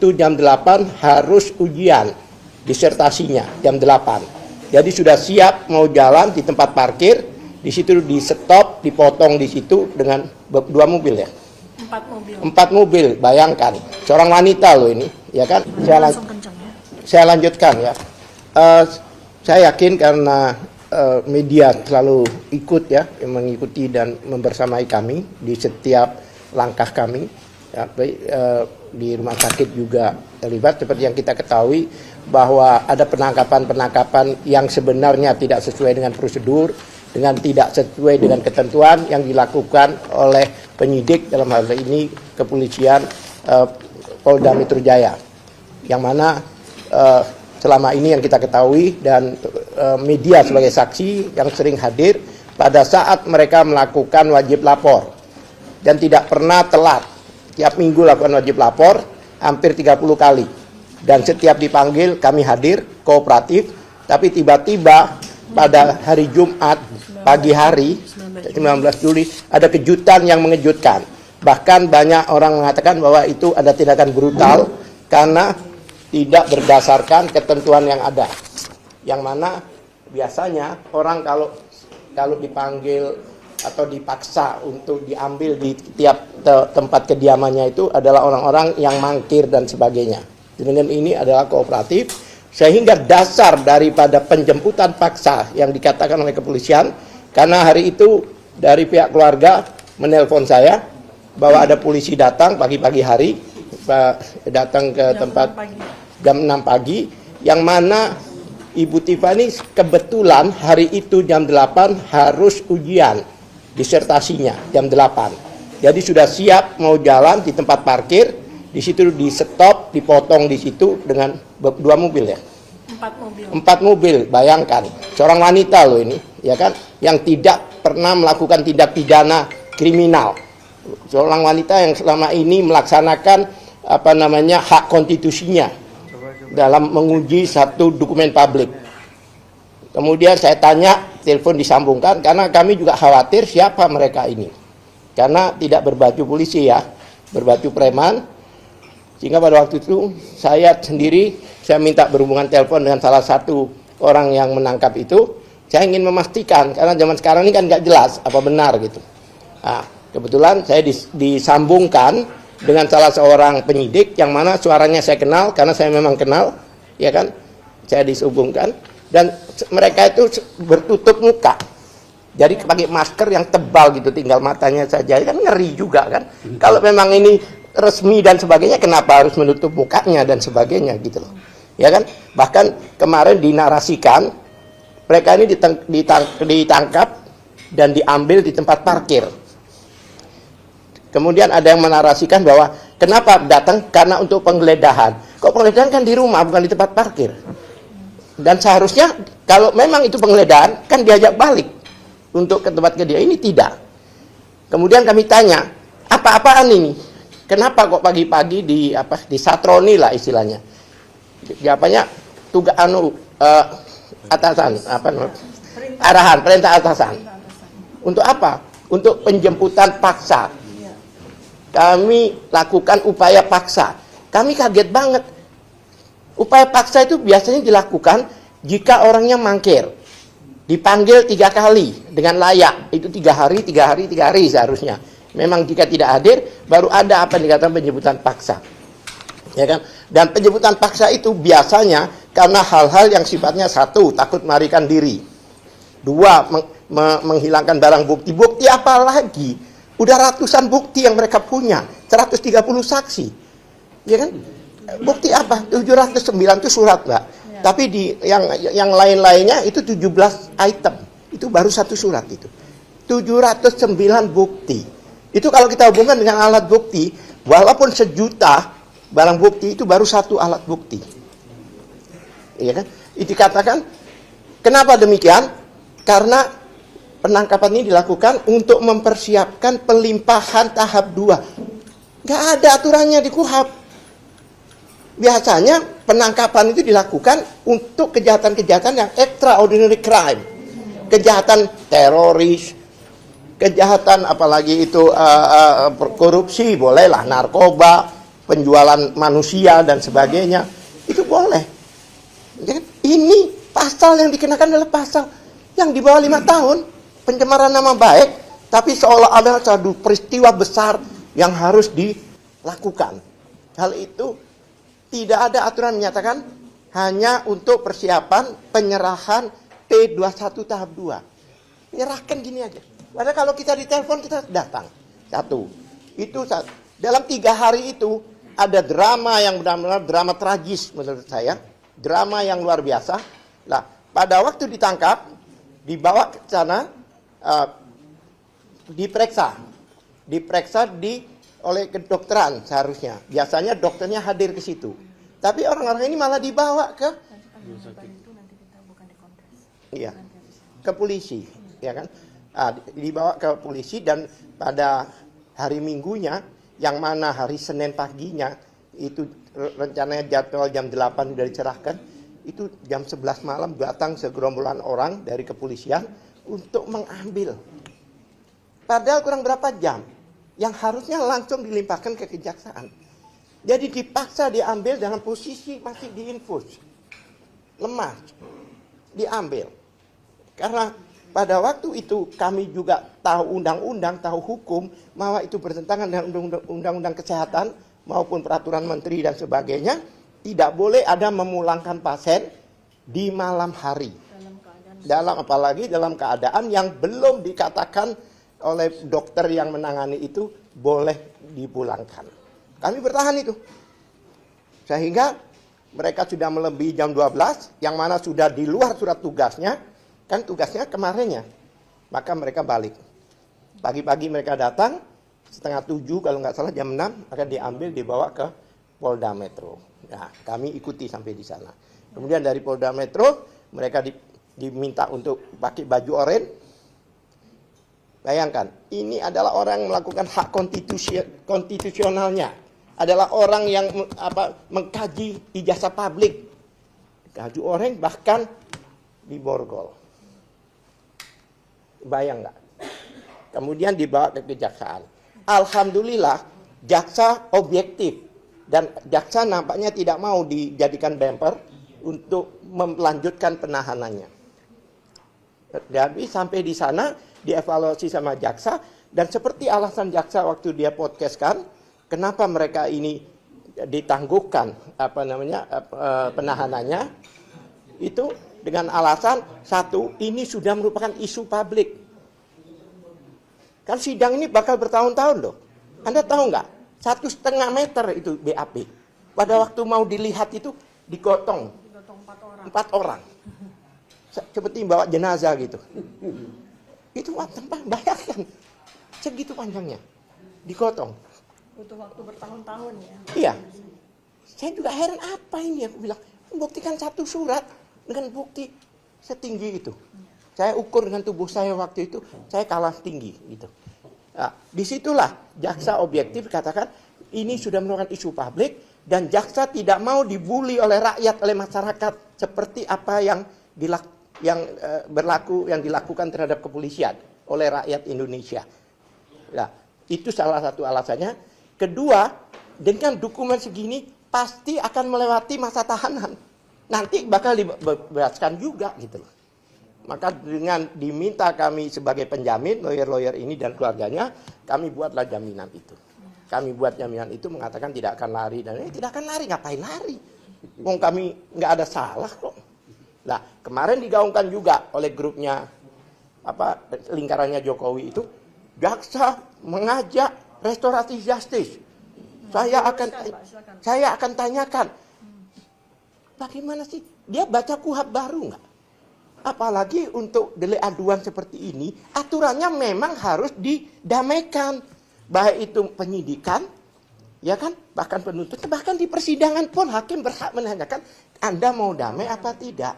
itu jam 8 harus ujian disertasinya jam 8. Jadi sudah siap mau jalan di tempat parkir, di situ di stop, dipotong di situ dengan 2 mobil ya. 4 mobil, bayangkan. Seorang wanita loh ini, ya kan? Saya lanjutkan ya. Saya yakin karena media selalu ikut ya, mengikuti dan membersamai kami di setiap langkah kami. Ya, di rumah sakit juga terlibat, seperti yang kita ketahui bahwa ada penangkapan-penangkapan yang sebenarnya tidak sesuai dengan prosedur, dengan tidak sesuai dengan ketentuan yang dilakukan oleh penyidik, dalam hal ini kepolisian Polda Metro Jaya, yang mana selama ini yang kita ketahui dan media sebagai saksi yang sering hadir pada saat mereka melakukan wajib lapor dan tidak pernah telat. Tiap minggu lakukan wajib lapor hampir 30 kali, dan setiap dipanggil kami hadir kooperatif. Tapi tiba-tiba pada hari Jumat pagi hari 19 Juli ada kejutan yang mengejutkan. Bahkan banyak orang mengatakan bahwa itu ada tindakan brutal karena tidak berdasarkan ketentuan yang ada, yang mana biasanya orang kalau dipanggil atau dipaksa untuk diambil di tiap tempat kediamannya itu adalah orang-orang yang mangkir dan sebagainya. Dengan ini adalah kooperatif, sehingga dasar daripada penjemputan paksa yang dikatakan oleh kepolisian, karena hari itu dari pihak keluarga menelpon saya bahwa ada polisi datang pagi-pagi hari, datang ke tempat jam 6 pagi, yang mana Ibu Tiffany kebetulan hari itu jam 8 harus ujian disertasinya jam 8. Jadi sudah siap mau jalan di tempat parkir, di situ di stop, dipotong di situ dengan 2 mobil ya. 4 mobil, bayangkan. Seorang wanita loh ini, ya kan, yang tidak pernah melakukan tindak pidana kriminal. Seorang wanita yang selama ini melaksanakan hak konstitusinya dalam menguji satu dokumen publik. Kemudian saya tanya, telepon disambungkan, karena kami juga khawatir siapa mereka ini. Karena tidak berbaju polisi ya, berbaju preman. Sehingga pada waktu itu saya sendiri, saya minta berhubungan telepon dengan salah satu orang yang menangkap itu. Saya ingin memastikan, karena zaman sekarang ini kan nggak jelas apa benar gitu. Nah, kebetulan saya disambungkan dengan salah seorang penyidik, yang mana suaranya saya kenal, karena saya memang kenal, ya kan. Saya dihubungkan. Dan mereka itu bertutup muka, jadi pakai masker yang tebal gitu, tinggal matanya saja, kan ngeri juga kan. Kalau memang ini resmi dan sebagainya, kenapa harus menutup mukanya dan sebagainya gitu loh, ya kan. Bahkan kemarin dinarasikan mereka ini ditangkap dan diambil di tempat parkir. Kemudian ada yang menarasikan bahwa kenapa datang, karena untuk penggeledahan. Kok penggeledahan kan di rumah, bukan di tempat parkir. Dan seharusnya kalau memang itu penggeledahan, kan diajak balik untuk ke tempat kejadian. Ini tidak. Kemudian kami tanya, apa-apaan ini? Kenapa kok pagi-pagi disatroni lah istilahnya? Jawabannya tugas atasan, arahan, perintah atasan. Untuk apa? Untuk penjemputan paksa. Kami lakukan upaya paksa. Kami kaget banget. Upaya paksa itu biasanya dilakukan jika orangnya mangkir, dipanggil 3 kali dengan layak, itu 3 hari seharusnya. Memang jika tidak hadir, baru ada apa yang dikatakan penjemputan paksa, ya kan? Dan penjemputan paksa itu biasanya karena hal-hal yang sifatnya, 1, takut melarikan diri, 2, menghilangkan barang bukti. Bukti apa lagi? Udah ratusan bukti yang mereka punya, 130 saksi, ya kan? Bukti apa? 709 itu surat, Mbak. Ya. Tapi di yang lain-lainnya itu 17 item. Itu baru 1 surat itu. 709 bukti. Itu kalau kita hubungkan dengan alat bukti, walaupun 1 juta barang bukti, itu baru 1 alat bukti. Iya kan? Itu dikatakan, kenapa demikian? Karena penangkapan ini dilakukan untuk mempersiapkan pelimpahan tahap 2. Nggak ada aturannya di KUHP. Biasanya penangkapan itu dilakukan untuk kejahatan-kejahatan yang extraordinary crime, kejahatan teroris, kejahatan apalagi itu korupsi, bolehlah, narkoba, penjualan manusia dan sebagainya, itu boleh. Ini pasal yang dikenakan adalah pasal yang di bawah 5 tahun, pencemaran nama baik, tapi seolah ada satu peristiwa besar yang harus dilakukan. Hal itu tidak ada aturan menyatakan hanya untuk persiapan penyerahan P21 tahap 2. Menyerahkan gini aja. Padahal kalau kita ditelepon kita datang. Satu. Itu dalam 3 hari itu ada drama yang benar-benar drama tragis menurut saya. Drama yang luar biasa. Nah, pada waktu ditangkap, dibawa ke sana, diperiksa oleh kedokteran seharusnya. Biasanya dokternya hadir ke situ. Tapi orang-orang ini malah dibawa ke iya, ke polisi, ya kan? Dibawa ke polisi dan pada hari Minggunya, yang mana hari Senin paginya, itu rencananya jadwal jam 8 sudah dicerahkan, itu jam 11 malam datang segerombolan orang dari kepolisian untuk mengambil. Padahal kurang berapa jam, yang harusnya langsung dilimpahkan ke kejaksaan. Jadi dipaksa diambil dalam posisi masih diinfus. Lemah. Diambil. Karena pada waktu itu kami juga tahu undang-undang, tahu hukum, bahwa itu bertentangan dengan undang-undang kesehatan maupun peraturan menteri dan sebagainya. Tidak boleh ada memulangkan pasien di malam hari. Apalagi dalam keadaan yang belum dikatakan oleh dokter yang menangani itu boleh dipulangkan. Kami bertahan itu. Sehingga mereka sudah melebihi jam 12, yang mana sudah di luar surat tugasnya, kan tugasnya kemarinnya. Maka mereka balik. Pagi-pagi mereka datang, 6:30 kalau nggak salah jam 6, akan diambil dibawa ke Polda Metro. Nah, kami ikuti sampai di sana. Kemudian dari Polda Metro, mereka diminta untuk pakai baju oranye. Bayangkan, ini adalah orang yang melakukan hak konstitusionalnya. Adalah orang yang mengkaji ijazah publik. Baju oranye bahkan diborgol. Bayang nggak? Kemudian dibawa ke kejaksaan. Alhamdulillah, jaksa objektif. Dan jaksa nampaknya tidak mau dijadikan bemper untuk melanjutkan penahanannya. Jadi sampai di sana dievaluasi sama jaksa, dan seperti alasan jaksa waktu dia podcastkan, kenapa mereka ini ditangguhkan penahanannya, itu dengan alasan satu, ini sudah merupakan isu publik. Kan sidang ini bakal bertahun-tahun loh. Anda tahu nggak? 1,5 meter itu BAP. Pada waktu mau dilihat itu digotong 4 orang. Seperti bawa jenazah gitu. Itu tempat, bayangkan. Segitu panjangnya. Digotong. Butuh waktu bertahun-tahun ya. Iya. Saya juga heran apa ini, aku bilang. Membuktikan satu surat dengan bukti setinggi itu. Saya ukur dengan tubuh saya waktu itu, saya kalah tinggi gitu. Nah, disitulah jaksa objektif katakan ini sudah merupakan isu publik dan jaksa tidak mau dibully oleh rakyat, oleh masyarakat seperti apa yang dilakukan terhadap kepolisian oleh rakyat Indonesia. Nah, itu salah satu alasannya. Kedua, dengan dokumen segini pasti akan melewati masa tahanan. Nanti bakal dibebaskan juga gitu loh. Maka dengan diminta kami sebagai penjamin, lawyer-lawyer ini dan keluarganya, kami buatlah jaminan itu. Kami buat jaminan itu mengatakan tidak akan lari. Dan tidak akan lari, ngapain lari? Wong kami nggak ada salah kok. Nah, kemarin digaungkan juga oleh grupnya, lingkarannya Jokowi itu, jaksa mengajak restoratif justice. Saya akan tanyakan, bagaimana sih? Dia baca KUHP baru nggak? Apalagi untuk delik aduan seperti ini, aturannya memang harus didamaikan. Baik itu penyidikan, ya kan, bahkan penuntut, bahkan di persidangan pun hakim berhak menanyakan, Anda mau damai apa tidak?